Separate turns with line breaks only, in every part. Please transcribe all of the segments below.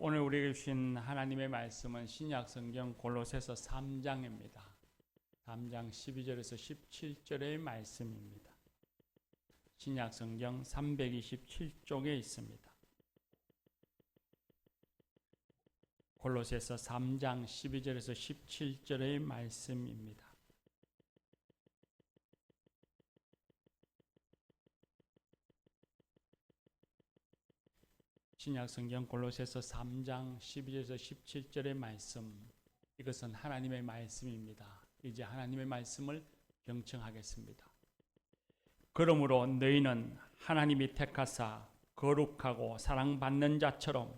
오늘 우리에게 주신 하나님의 말씀은 신약성경 골로새서 3장입니다. 3장 12절에서 17절의 말씀입니다. 신약성경 327쪽에 있습니다. 골로새서 3장 12절에서 17절의 말씀입니다. 신약성경 골로새서 3장 12절에서 17절의 말씀, 이것은 하나님의 말씀입니다. 이제 하나님의 말씀을 경청하겠습니다. 그러므로 너희는 하나님이 택하사 거룩하고 사랑받는 자처럼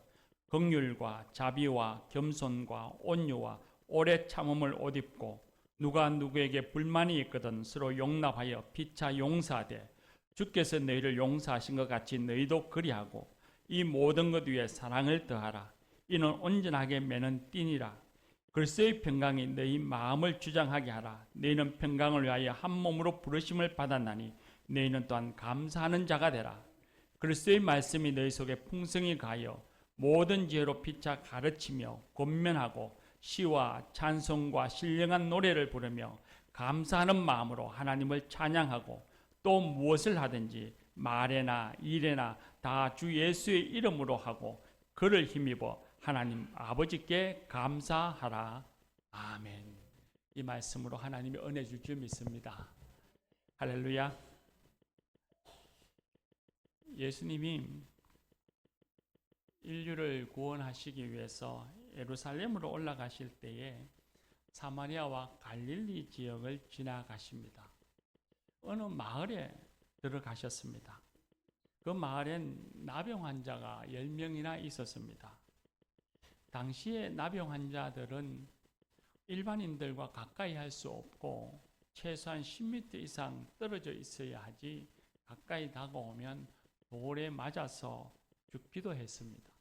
긍휼과 자비와 겸손과 온유와 오래 참음을 옷 입고, 누가 누구에게 불만이 있거든 서로 용납하여 피차 용서하되 주께서 너희를 용서하신 것 같이 너희도 그리하고, 이 모든 것 위에 사랑을 더하라. 이는 온전하게 매는 띠니라. 그리스도의 평강이 너희 마음을 주장하게 하라. 너희는 평강을 위하여 한 몸으로 부르심을 받았나니 너희는 또한 감사하는 자가 되라. 그리스도의 말씀이 너희 속에 풍성히 가여 모든 지혜로 피차 가르치며 권면하고 시와 찬송과 신령한 노래를 부르며 감사하는 마음으로 하나님을 찬양하고, 또 무엇을 하든지 말에나 일에나 다 주 예수의 이름으로 하고 그를 힘입어 하나님 아버지께 감사하라. 아멘. 이 말씀으로 하나님이 은혜 줄 줄 믿습니다. 할렐루야. 예수님이 인류를 구원하시기 위해서 예루살렘으로 올라가실 때에 사마리아와 갈릴리 지역을 지나가십니다. 어느 마을에 들어가셨습니다. 그 마을엔 나병 환자가 10명이나 있었습니다. 당시에 나병 환자들은 일반인들과 가까이 할 수 없고 최소한 10m 이상 떨어져 있어야 하지, 가까이 다가오면 돌에 맞아서 죽기도 했습니다.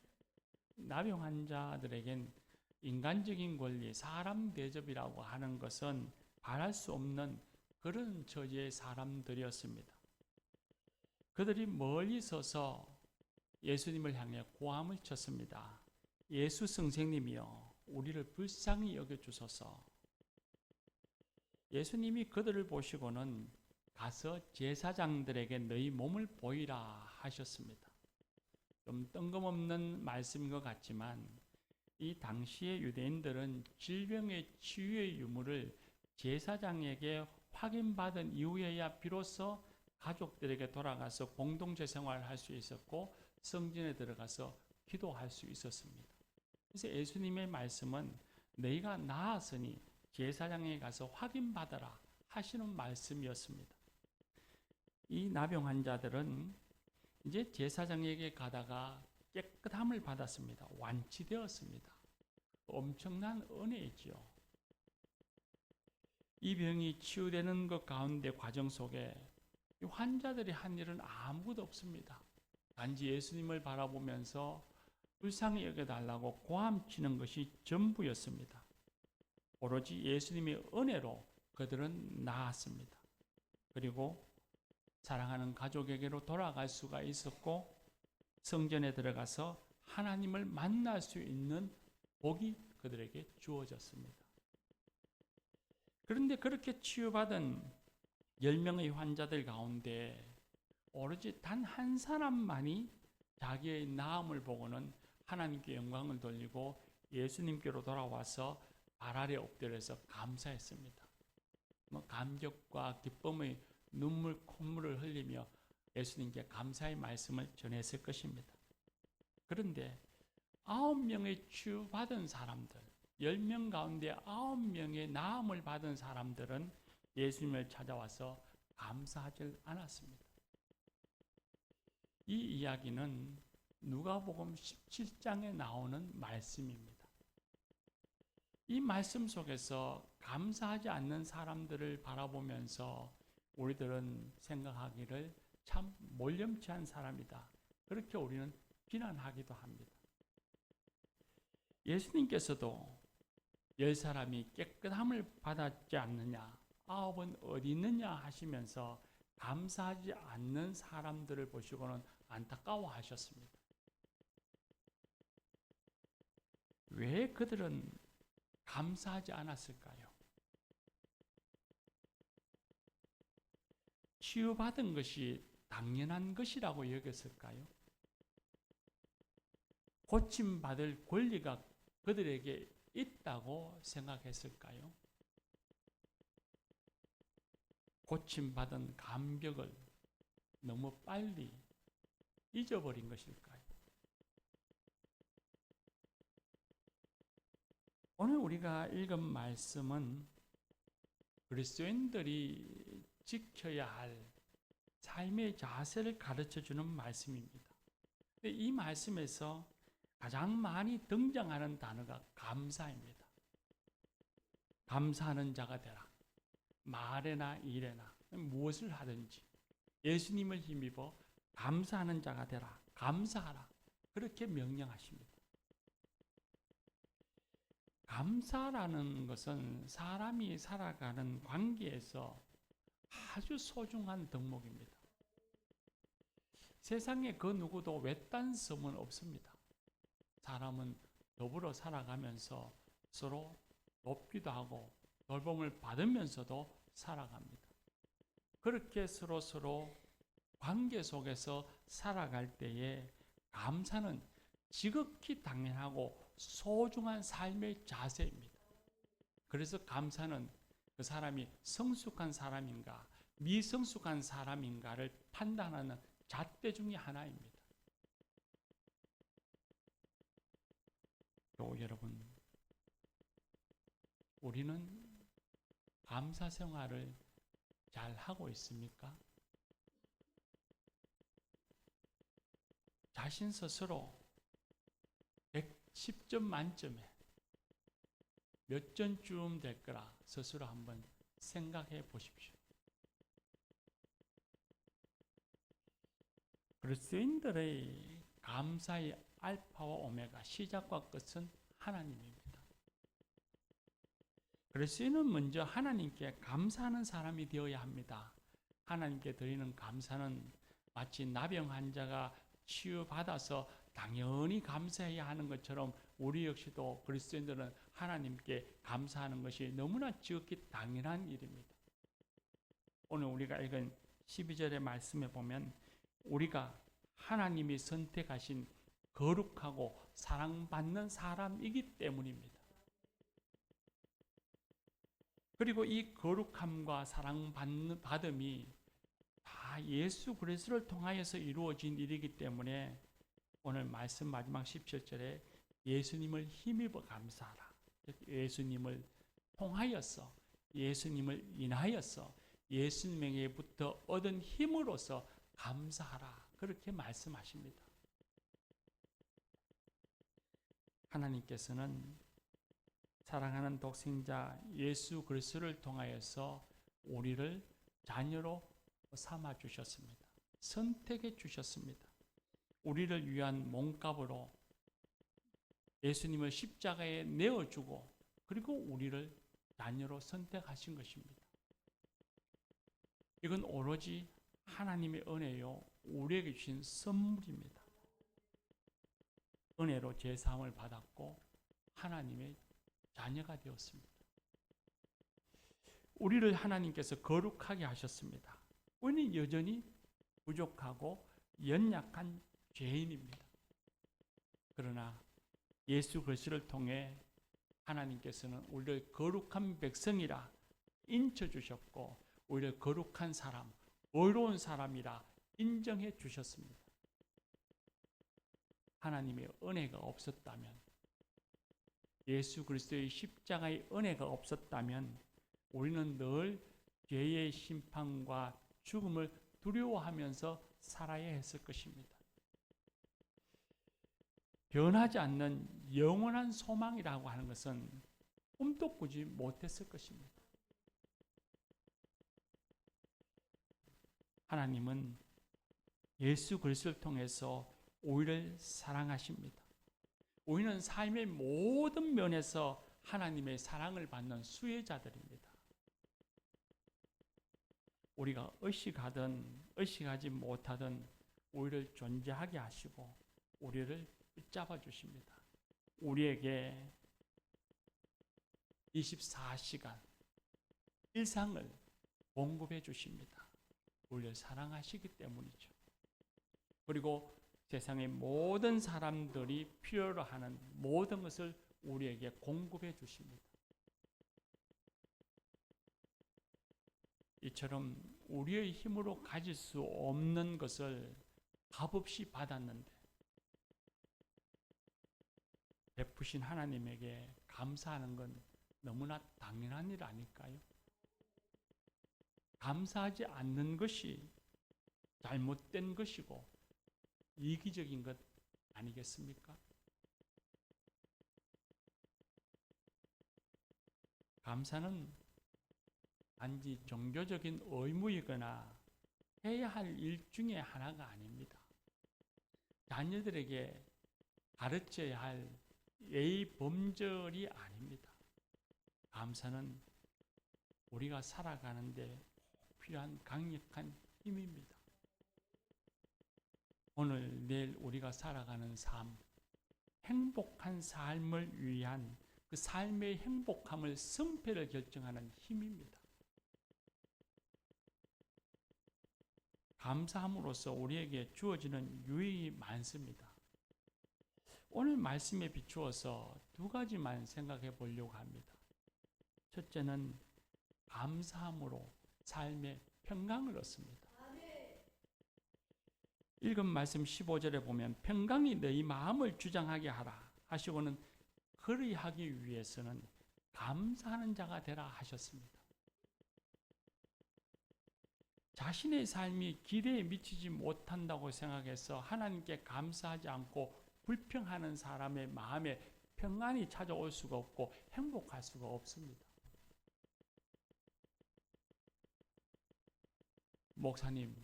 나병 환자들에겐 인간적인 권리, 사람 대접이라고 하는 것은 바랄 수 없는 그런 처지의 사람들이었습니다. 그들이 멀리 서서 예수님을 향해 고함을 쳤습니다. 예수 선생님이여, 우리를 불쌍히 여겨주소서. 예수님이 그들을 보시고는 가서 제사장들에게 너희 몸을 보이라 하셨습니다. 좀 뜬금없는 말씀인 것 같지만, 이 당시의 유대인들은 질병의 치유의 유무를 제사장에게 확인받은 이후에야 비로소 가족들에게 돌아가서 공동체 생활을 할 수 있었고 성전에 들어가서 기도할 수 있었습니다. 그래서 예수님의 말씀은 너희가 나았으니 제사장에 가서 확인받아라 하시는 말씀이었습니다. 이 나병 환자들은 이제 제사장에게 가다가 깨끗함을 받았습니다. 완치되었습니다. 엄청난 은혜이지요. 이 병이 치유되는 것 가운데 과정 속에 이 환자들이 한 일은 아무것도 없습니다. 단지 예수님을 바라보면서 불쌍히 여겨달라고 고함치는 것이 전부였습니다. 오로지 예수님의 은혜로 그들은 나았습니다. 그리고 사랑하는 가족에게로 돌아갈 수가 있었고 성전에 들어가서 하나님을 만날 수 있는 복이 그들에게 주어졌습니다. 그런데 그렇게 치유받은 10명의 환자들 가운데 오로지 단 한 사람만이 자기의 나음을 보고는 하나님께 영광을 돌리고 예수님께로 돌아와서 발 아래 엎드려서 감사했습니다. 감격과 기쁨의 눈물, 콧물을 흘리며 예수님께 감사의 말씀을 전했을 것입니다. 그런데 9명의 치유받은 사람들, 10명 가운데 9명의 나음을 받은 사람들은 예수님을 찾아와서 감사하지 않았습니다. 이 이야기는 누가복음 17장에 나오는 말씀입니다. 이 말씀 속에서 감사하지 않는 사람들을 바라보면서 우리들은 생각하기를 참 몰염치한 사람이다, 그렇게 우리는 비난하기도 합니다. 예수님께서도 10사람이 깨끗함을 받았지 않느냐, 9은 어디 있느냐 하시면서 감사하지 않는 사람들을 보시고는 안타까워하셨습니다. 왜 그들은 감사하지 않았을까요? 치유받은 것이 당연한 것이라고 여겼을까요? 고침받을 권리가 그들에게 있다고 생각했을까요? 고침받은 감격을 너무 빨리 잊어버린 것일까요? 오늘 우리가 읽은 말씀은 그리스도인들이 지켜야 할 삶의 자세를 가르쳐주는 말씀입니다. 이 말씀에서 가장 많이 등장하는 단어가 감사입니다. 감사하는 자가 되라. 말에나 일에나 무엇을 하든지 예수님을 힘입어 감사하는 자가 되라. 감사하라. 그렇게 명령하십니다. 감사라는 것은 사람이 살아가는 관계에서 아주 소중한 덕목입니다. 세상에 그 누구도 외딴 섬은 없습니다. 사람은 더불어 살아가면서 서로 돕기도 하고 돌봄을 받으면서도 살아갑니다. 그렇게 서로 관계 속에서 살아갈 때에 감사는 지극히 당연하고 소중한 삶의 자세입니다. 그래서 감사는 그 사람이 성숙한 사람인가 미성숙한 사람인가를 판단하는 잣대 중에 하나입니다. 또 여러분, 우리는 감사 생활을 잘 하고 있습니까? 자신 스스로 110점 만점에 몇 점쯤 될 거라 스스로 한번 생각해 보십시오. 그리스도인들의 감사의 알파와 오메가, 시작과 끝은 하나님입니다. 그리스도인은 먼저 하나님께 감사하는 사람이 되어야 합니다. 하나님께 드리는 감사는 마치 나병 환자가 치유받아서 당연히 감사해야 하는 것처럼 우리 역시도 그리스도인들은 하나님께 감사하는 것이 너무나 지극히 당연한 일입니다. 오늘 우리가 읽은 12절의 말씀에 보면 우리가 하나님이 선택하신 거룩하고 사랑받는 사람이기 때문입니다. 그리고 이 거룩함과 사랑받음이 다 예수 그리스도를 통하여서 이루어진 일이기 때문에 오늘 말씀 마지막 17절에 예수님을 힘입어 감사하라. 예수님을 통하여서, 예수님을 인하여서, 예수님에게부터 얻은 힘으로써 감사하라. 그렇게 말씀하십니다. 하나님께서는 사랑하는 독생자 예수 그리스도를 통하여서 우리를 자녀로 삼아 주셨습니다. 선택해 주셨습니다. 우리를 위한 몸값으로 예수님을 십자가에 내어주고 그리고 우리를 자녀로 선택하신 것입니다. 이건 오로지 하나님의 은혜요, 우리에게 주신 선물입니다. 은혜로 제사함을 받았고 하나님의 자녀가 되었습니다. 우리를 하나님께서 거룩하게 하셨습니다. 우리는 여전히 부족하고 연약한 죄인입니다. 그러나 예수 그리스도를 통해 하나님께서는 우리를 거룩한 백성이라 인쳐주셨고 우리를 거룩한 사람, 의로운 사람이라 인정해 주셨습니다. 하나님의 은혜가 없었다면, 예수 그리스도의 십자가의 은혜가 없었다면 우리는 늘 죄의 심판과 죽음을 두려워하면서 살아야 했을 것입니다. 변하지 않는 영원한 소망이라고 하는 것은 꿈도 꾸지 못했을 것입니다. 하나님은 예수 그리스도를 통해서 우리를 사랑하십니다. 우리는 삶의 모든 면에서 하나님의 사랑을 받는 수혜자들입니다. 우리가 의식하든 의식하지 못하든 우리를 존재하게 하시고 우리를 붙잡아 주십니다. 우리에게 24시간 일상을 공급해 주십니다. 우리를 사랑하시기 때문이죠. 그리고 세상의 모든 사람들이 필요로 하는 모든 것을 우리에게 공급해 주십니다. 이처럼 우리의 힘으로 가질 수 없는 것을 값없이 받았는데 베푸신 하나님에게 감사하는 건 너무나 당연한 일 아닐까요? 감사하지 않는 것이 잘못된 것이고 이기적인 것 아니겠습니까? 감사는 단지 종교적인 의무이거나 해야 할 일 중에 하나가 아닙니다. 자녀들에게 가르쳐야 할 예의 범절이 아닙니다. 감사는 우리가 살아가는데 꼭 필요한 강력한 힘입니다. 오늘 내일 우리가 살아가는 삶, 행복한 삶을 위한 그 삶의 행복함을 승패를 결정하는 힘입니다. 감사함으로써 우리에게 주어지는 유익이 많습니다. 오늘 말씀에 비추어서 두 가지만 생각해 보려고 합니다. 첫째는 감사함으로 삶의 평강을 얻습니다. 읽은 말씀 15절에 보면 평강이 너희 마음을 주장하게 하라 하시고는 그리하기 위해서는 감사하는 자가 되라 하셨습니다. 자신의 삶이 기대에 미치지 못한다고 생각해서 하나님께 감사하지 않고 불평하는 사람의 마음에 평안이 찾아올 수가 없고 행복할 수가 없습니다. 목사님,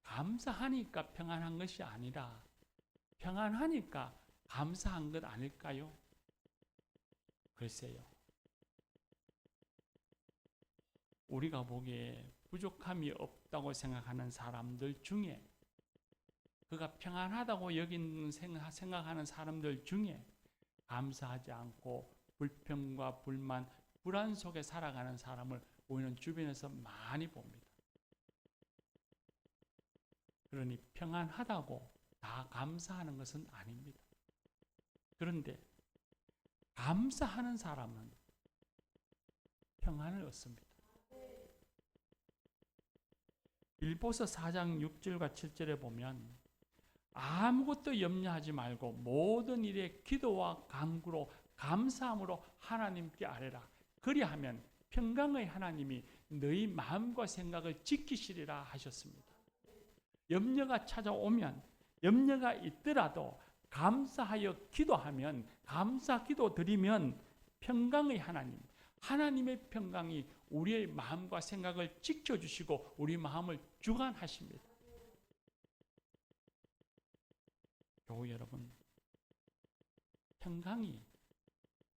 감사하니까 평안한 것이 아니라 평안하니까 감사한 것 아닐까요? 글쎄요. 우리가 보기에 부족함이 없다고 생각하는 사람들 중에 그가 평안하다고 생각하는 사람들 중에 감사하지 않고 불평과 불만, 불안 속에 살아가는 사람을 우리는 주변에서 많이 봅니다. 그러니 평안하다고 다 감사하는 것은 아닙니다. 그런데 감사하는 사람은 평안을 얻습니다. 빌보서 4장 6절과 7절에 보면 아무것도 염려하지 말고 모든 일에 기도와 간구로 감사함으로 하나님께 아뢰라. 그리하면 평강의 하나님이 너희 마음과 생각을 지키시리라 하셨습니다. 염려가 찾아오면 염려가 있더라도 감사하여 기도하면 감사 기도 드리면 평강의 하나님, 하나님의 평강이 우리의 마음과 생각을 지켜주시고 우리 마음을 주관하십니다. 교우 여러분,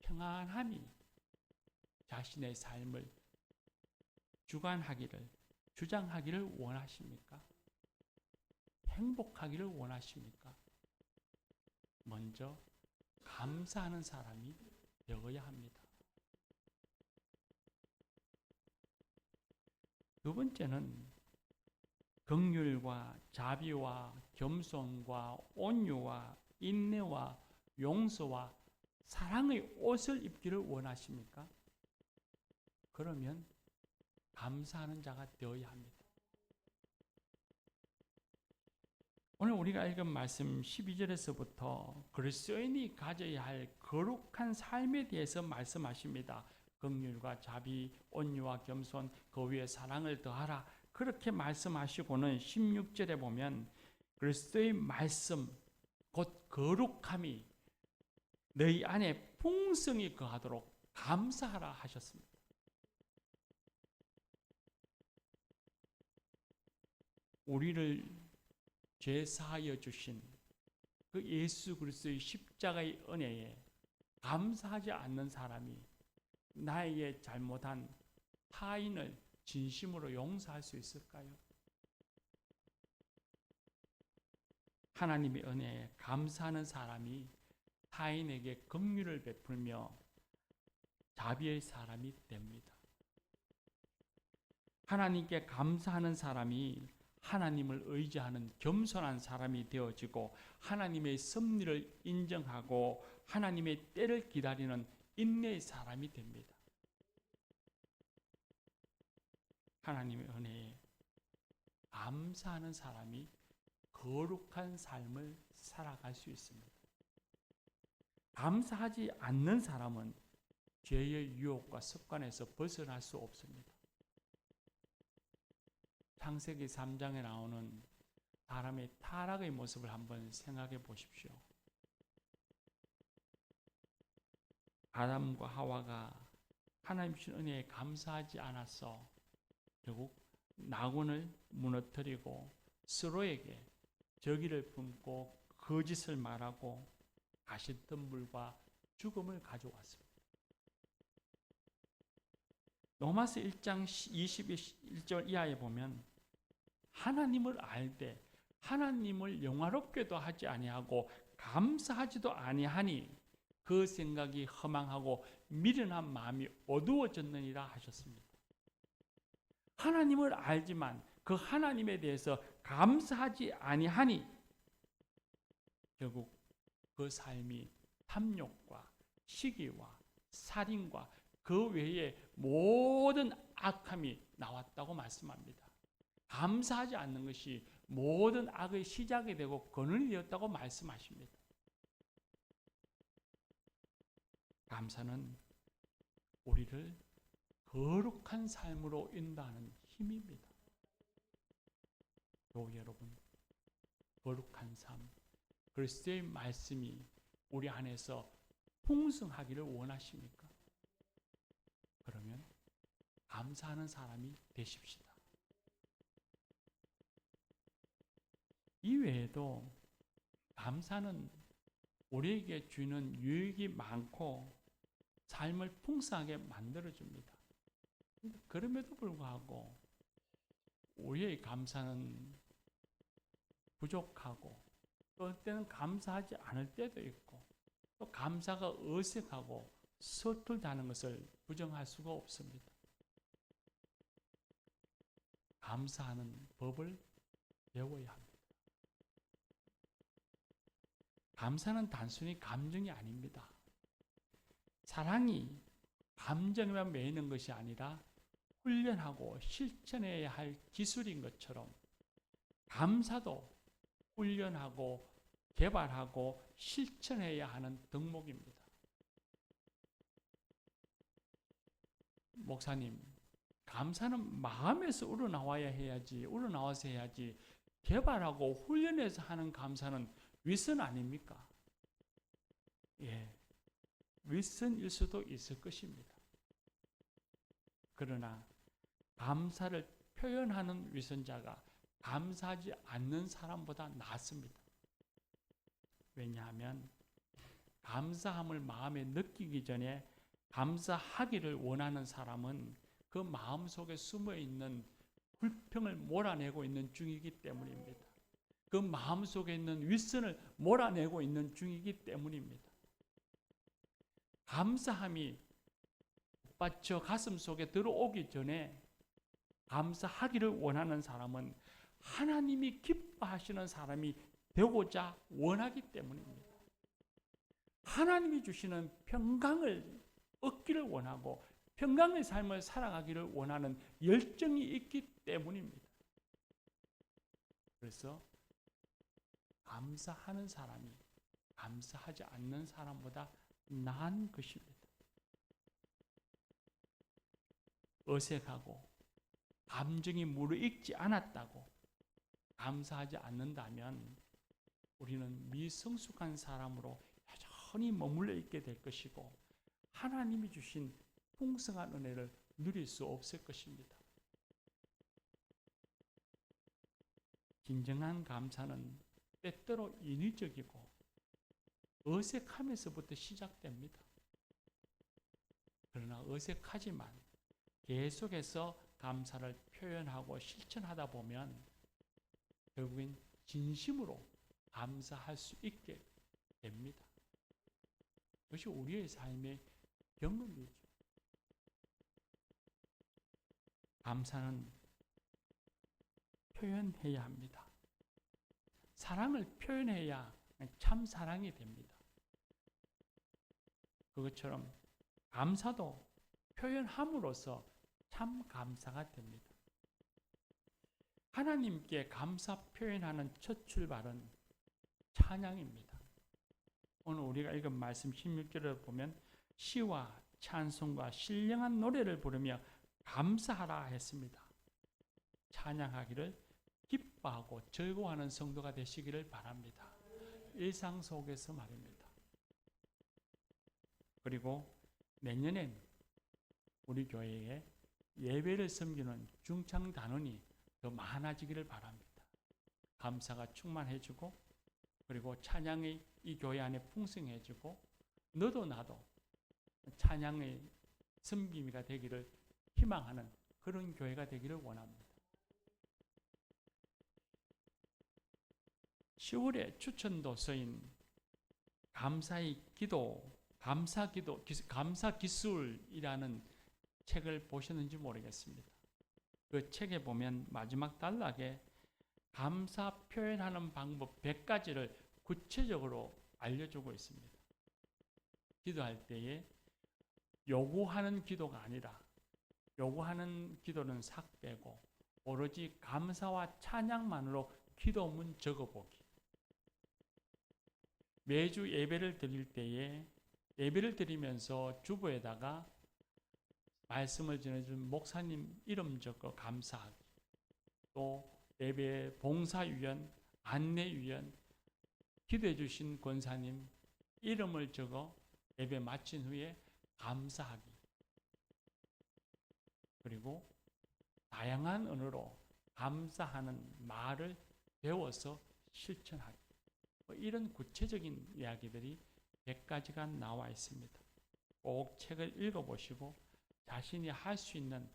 평안함이 자신의 삶을 주관하기를, 주장하기를 원하십니까? 행복하기를 원하십니까? 먼저 감사하는 사람이 되어야 합니다. 두 번째는 긍휼과 자비와 겸손과 온유와 인내와 용서와 사랑의 옷을 입기를 원하십니까? 그러면 감사하는 자가 되어야 합니다. 오늘 우리가 읽은 말씀 12절에서부터 그리스도인이 가져야 할 거룩한 삶에 대해서 말씀하십니다. 긍휼과 자비, 온유와 겸손, 그 위에 사랑을 더하라. 그렇게 말씀하시고는 16절에 보면 그리스도의 말씀, 곧 거룩함이 너희 안에 풍성히 거하도록 감사하라 하셨습니다. 우리를 죄사하여 주신 그 예수 그리스도의 십자가의 은혜에 감사하지 않는 사람이 나에게 잘못한 타인을 진심으로 용서할 수 있을까요? 하나님의 은혜에 감사하는 사람이 타인에게 긍휼을 베풀며 자비의 사람이 됩니다. 하나님께 감사하는 사람이 하나님을 의지하는 겸손한 사람이 되어지고 하나님의 섭리를 인정하고 하나님의 때를 기다리는 인내의 사람이 됩니다. 하나님의 은혜에 감사하는 사람이 거룩한 삶을 살아갈 수 있습니다. 감사하지 않는 사람은 죄의 유혹과 습관에서 벗어날 수 없습니다. 창세기 3장에 나오는 사람의 타락의 모습을 한번 생각해 보십시오. 아담과 하와가 하나님 주신 은혜에 감사하지 않아서 결국 낙원을 무너뜨리고 서로에게 적의를 품고 거짓을 말하고 가시덤불과 죽음을 가져왔습니다. 로마서 1장 21절 이하에 보면 하나님을 알되 하나님을 영화롭게도 하지 아니하고 감사하지도 아니하니 그 생각이 허망하고 미련한 마음이 어두워졌느니라 하셨습니다. 하나님을 알지만 그 하나님에 대해서 감사하지 아니하니 결국 그 삶이 탐욕과 시기와 살인과 그 외에 모든 악함이 나왔다고 말씀합니다. 감사하지 않는 것이 모든 악의 시작이 되고 근원이었다고 말씀하십니다. 감사는 우리를 거룩한 삶으로 인도하는 힘입니다. 또 여러분, 거룩한 삶, 그리스도의 말씀이 우리 안에서 풍성하기를 원하십니까? 그러면 감사하는 사람이 되십시다. 이외에도 감사는 우리에게 주는 유익이 많고 삶을 풍성하게 만들어줍니다. 그럼에도 불구하고 우리의 감사는 부족하고 또 때는 감사하지 않을 때도 있고 또 감사가 어색하고 서툴다는 것을 부정할 수가 없습니다. 감사하는 법을 배워야 합니다. 감사는 단순히 감정이 아닙니다. 사랑이 감정에만 매이는 것이 아니라 훈련하고 실천해야 할 기술인 것처럼 감사도 훈련하고 개발하고 실천해야 하는 덕목입니다. 목사님, 감사는 마음에서 우러나와서 해야지 개발하고 훈련해서 하는 감사는 윗선 아닙니까? 예, 윗선일 수도 있을 것입니다. 그러나 감사를 표현하는 윗선자가 감사하지 않는 사람보다 낫습니다. 왜냐하면 감사함을 마음에 느끼기 전에 감사하기를 원하는 사람은 그 마음속에 숨어있는 불평을 몰아내고 있는 중이기 때문입니다. 그 마음속에 있는 윗선을 몰아내고 있는 중이기 때문입니다. 감사함이 저 가슴 속에 들어오기 전에 감사하기를 원하는 사람은 하나님이 기뻐하시는 사람이 되고자 원하기 때문입니다. 하나님이 주시는 평강을 얻기를 원하고 평강의 삶을 살아가기를 원하는 열정이 있기 때문입니다. 그래서 감사하는 사람이 감사하지 않는 사람보다 나은 것입니다. 어색하고 감정이 무르익지 않았다고 감사하지 않는다면 우리는 미성숙한 사람으로 여전히 머물러 있게 될 것이고 하나님이 주신 풍성한 은혜를 누릴 수 없을 것입니다. 진정한 감사는 때때로 인위적이고 어색함에서부터 시작됩니다. 그러나 어색하지만 계속해서 감사를 표현하고 실천하다 보면 결국엔 진심으로 감사할 수 있게 됩니다. 그것이 우리의 삶의 경험이죠. 감사는 표현해야 합니다. 사랑을 표현해야 참 사랑이 됩니다. 그것처럼 감사도 표현함으로써 참 감사가 됩니다. 하나님께 감사 표현하는 첫 출발은 찬양입니다. 오늘 우리가 읽은 말씀 16절을 보면 시와 찬송과 신령한 노래를 부르며 감사하라 했습니다. 찬양하기를 기뻐하고 즐거워하는 성도가 되시기를 바랍니다. 일상 속에서 말입니다. 그리고 내년엔 우리 교회에 예배를 섬기는 중창 단원이 더 많아지기를 바랍니다. 감사가 충만해지고 그리고 찬양이 이 교회 안에 풍성해지고 너도 나도 찬양의 섬김이가 되기를 희망하는 그런 교회가 되기를 원합니다. 10월에 추천도서인 감사의 기도, 감사 기술이라는 책을 보셨는지 모르겠습니다. 그 책에 보면 마지막 단락에 감사 표현하는 방법 100가지를 구체적으로 알려주고 있습니다. 기도할 때에 요구하는 기도가 아니라 요구하는 기도는 싹 빼고 오로지 감사와 찬양만으로 기도문 적어보기. 매주 예배를 드릴 때에 예배를 드리면서 주보에다가 말씀을 전해준 목사님 이름 적어 감사하기. 또 예배 봉사위원, 안내위원, 기도해 주신 권사님 이름을 적어 예배 마친 후에 감사하기. 그리고 다양한 언어로 감사하는 말을 배워서 실천하기. 이런 구체적인 이야기들이 100가지가 나와 있습니다. 꼭 책을 읽어보시고 자신이 할 수 있는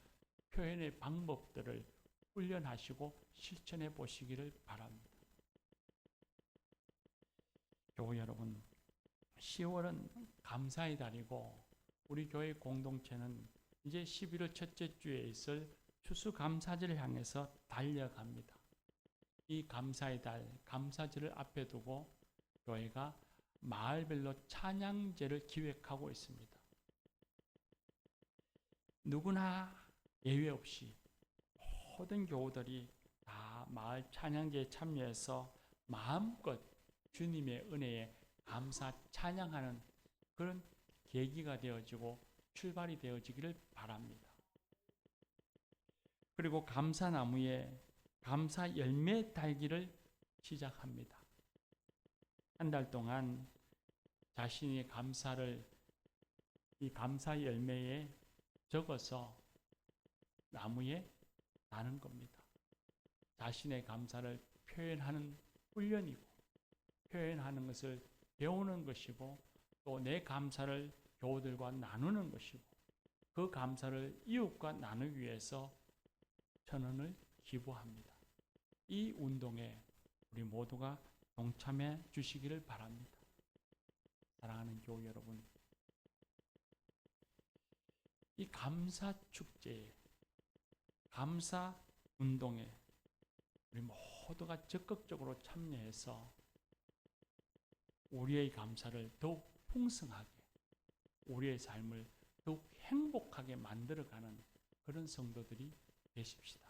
표현의 방법들을 훈련하시고 실천해 보시기를 바랍니다. 교회 여러분, 10월은 감사의 달이고 우리 교회 공동체는 이제 11월 첫째 주에 있을 추수감사절을 향해서 달려갑니다. 이 감사의 달, 감사절을 앞에 두고 교회가 마을별로 찬양제를 기획하고 있습니다. 누구나 예외 없이 모든 교우들이 다 마을 찬양제에 참여해서 마음껏 주님의 은혜에 감사 찬양하는 그런 계기가 되어지고 출발이 되어지기를 바랍니다. 그리고 감사나무에 감사 열매 달기를 시작합니다. 한 달 동안 자신의 감사를 이 감사 열매에 적어서 나무에 다는 겁니다. 자신의 감사를 표현하는 훈련이고 표현하는 것을 배우는 것이고 또 내 감사를 교우들과 나누는 것이고 그 감사를 이웃과 나누기 위해서 1,000원을 기부합니다. 이 운동에 우리 모두가 동참해 주시기를 바랍니다. 사랑하는 교우 여러분, 이 감사 축제에 감사 운동에 우리 모두가 적극적으로 참여해서 우리의 감사를 더욱 풍성하게 우리의 삶을 더욱 행복하게 만들어가는 그런 성도들이 되십시다.